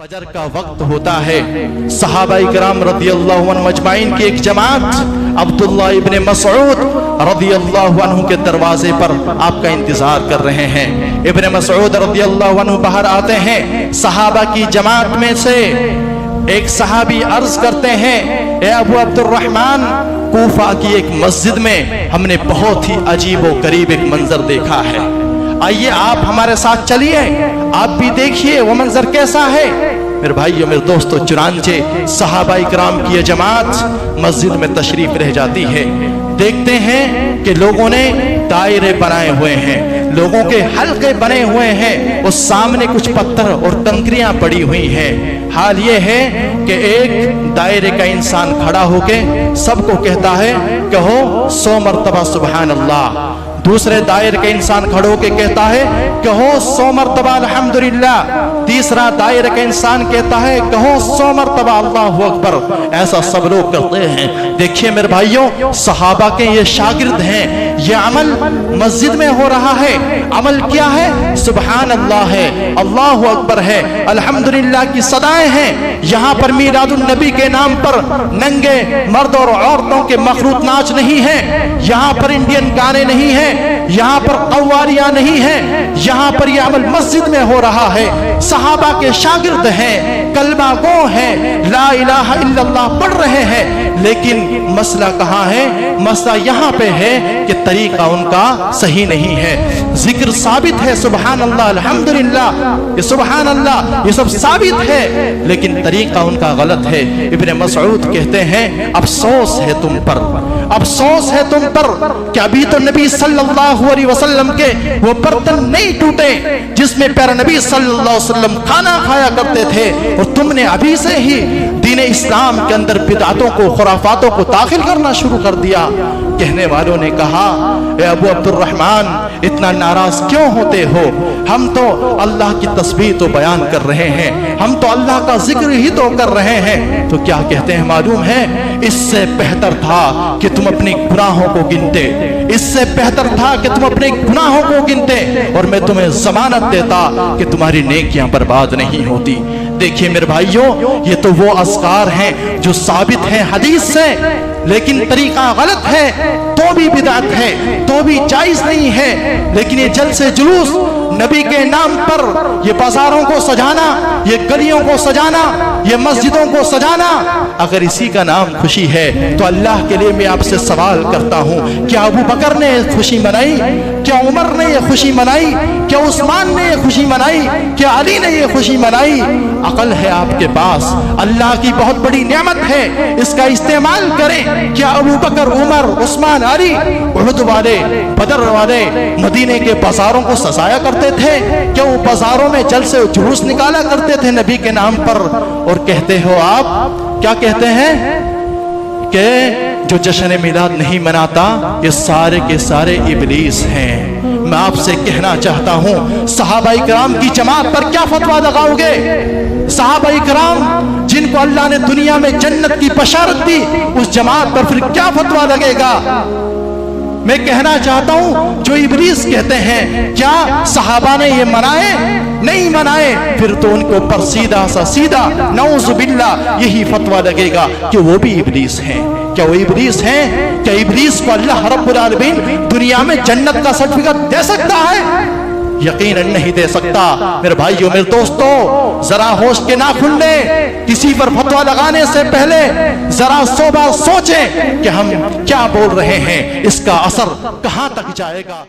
फजर का वक्त होता है। सहाबाई किराम रदियल्लाहु अन्हुम अजमाइन की एक जमात अब्दुल्लाह इब्ने मसऊद रदियल्लाहु अन्हु के दरवाजे पर आपका इंतजार कर रहे हैं। इब्ने मसऊद रदियल्लाहु अन्हु बाहर आते हैं। सहाबा की जमात में से एक सहाबी अर्ज करते हैं, ए अबू अब्दुर्रहमान, कूफा की एक मस्जिद में हमने बहुत ही अजीब व गरीब एक मंजर देखा है। आइए आप हमारे साथ चलिए, आप भी देखिए वो मंजर कैसा है। मेरे भाइयों मेरे दोस्तों, चुनांचे सहाबाई किराम की ये जमात मस्जिद में तशरीफ रह जाती है। देखते हैं कि लोगों ने दायरे बनाए हुए हैं, लोगों के हल्के बने हुए हैं, उस सामने कुछ पत्थर और कंकरियां पड़ी हुई हैं। हाल ये है कि एक दायरे का इंसान खड़ा होके सबको कहता है, कहो 100 मरतबा सुभान अल्लाह। दूसरे दायरे के इंसान खड़े होके कहता है, कहो 100 मरतबा अल्हम्दुलिल्लाह। तीसरा दायरे का इंसान कहता है, कहो 100 मरतबा अल्लाहु अकबर। ऐसा सब लोग करते हैं। देखिए मेरे भाइयों, सहाबा के ये शागिर्द हैं, ये अमल मस्जिद में हो रहा है। अमल क्या है? सुभान अल्लाह है, अल्लाहु अकबर है, अल्हम्दुलिल्लाह की सदाएं हैं। यहाँ पर मीलादुन नबी के नाम पर नंगे मर्द और औरतों के मखरूत नाच नहीं है, यहाँ पर इंडियन गाने नहीं है, यहाँ पर कव्वालियां नहीं है, यहाँ पर यह अमल मस्जिद में हो रहा है। सहाबा के शागिर्द हैं, कलमा गो हैं, ला इलाहा इल्लल्लाह पढ़ रहे हैं, लेकिन मसला कहाँ है? मसला यहाँ पे है कि तरीका उनका सही नहीं है। जिक्र साबित है, सुभान अल्लाह अल्हम्दुलिल्लाह, ये सुभान अल्लाह, ये सब साबित है, लेकिन तरीका उनका गलत है। इब्ने मसऊद कहते हैं, अफसोस है तुम पर, अफसोस है तुम पर कि अभी तो नबी सल्लल्लाहु अलैहि वसल्लम के वो बर्तन नहीं टूटे जिसमें प्यारे नबी सल्लल्लाहु अलैहि वसल्लम खाना खाया करते थे, और तुमने अभी से ही दीन इस्लाम के अंदर बिदअतों को, खुराफातों को दाखिल करना शुरू कर दिया। कहने वालों ने कहा, ए अबू अब्दुर्रहमान, इतना नाराज क्यों होते हो? हम तो अल्लाह की तस्बीह तो बयान कर रहे हैं, हम तो अल्लाह का जिक्र ही तो कर रहे हैं। तो क्या कहते हैं मालूम है? इससे बेहतर था कि तुम अपने गुनाहों को गिनते, इससे बेहतर था कि तुम अपने गुनाहों को गिनते, और मैं तुम्हें जमानत देता कि तुम्हारी नेकियां बर्बाद नहीं होती। देखिए मेरे भाइयों, ये तो वो अस्कार हैं जो साबित हैं हदीस से, लेकिन तरीका गलत है तो भी बिदअत है, तो भी जायज नहीं है। लेकिन ये जलसे जुलूस नबी के नाम पर, ये बाजारों को सजाना, ये गलियों को सजाना, ये मस्जिदों को सजाना, अगर इसी का नाम खुशी है तो अल्लाह के लिए मैं आपसे सवाल करता हूँ, क्या अबू बकर ने खुशी मनाई? क्या उमर ने ये खुशी मनाई? क्या उस्मान ने ये खुशी मनाई? क्या अली ने ये खुशी मनाई? अकल है आपके पास, अल्लाह की बहुत बड़ी नेमत है, इसका इस्तेमाल करें। क्या अबू बकर, उमर, उस्मान, अली, उहद वाले, बदर वाले मदीने के बाजारों को सजाया करते थे? क्या वो बाजारों में जलसे जुलूस निकाला करते थे नबी के नाम पर? और कहते हो आप, क्या कहते हैं कि जो जश्न मिलाद नहीं मनाता ये सारे के सारे इबलीस हैं। मैं आपसे कहना चाहता हूं, सहाबाई किराम की जमात पर क्या फतवा लगाओगे? सहाबाई किराम जिनको अल्लाह ने दुनिया में जन्नत की बशारत दी, उस जमात पर फिर क्या फतवा लगेगा? मैं कहना चाहता हूं, जो इबलीस कहते हैं, क्या सहाबा ने ये मनाए? नहीं मनाए, फिर तो उनके ऊपर सीधा सा सीधा नऊजुबिल्लाह यही फतवा लगेगा कि वो भी इबलीस हैं। क्या वो इबलीस हैं? क्या इबलीस को अल्लाह रब्बुल आलमीन दुनिया में जन्नत का सर्टिफिकेट दे सकता है? यकीनन नहीं दे सकता। मेरे भाइयों मेरे दोस्तों, जरा होश के नाखून लें, किसी पर फतवा लगाने से पहले जरा 100 बार सोचें कि हम क्या बोल रहे हैं, इसका असर कहां तक जाएगा।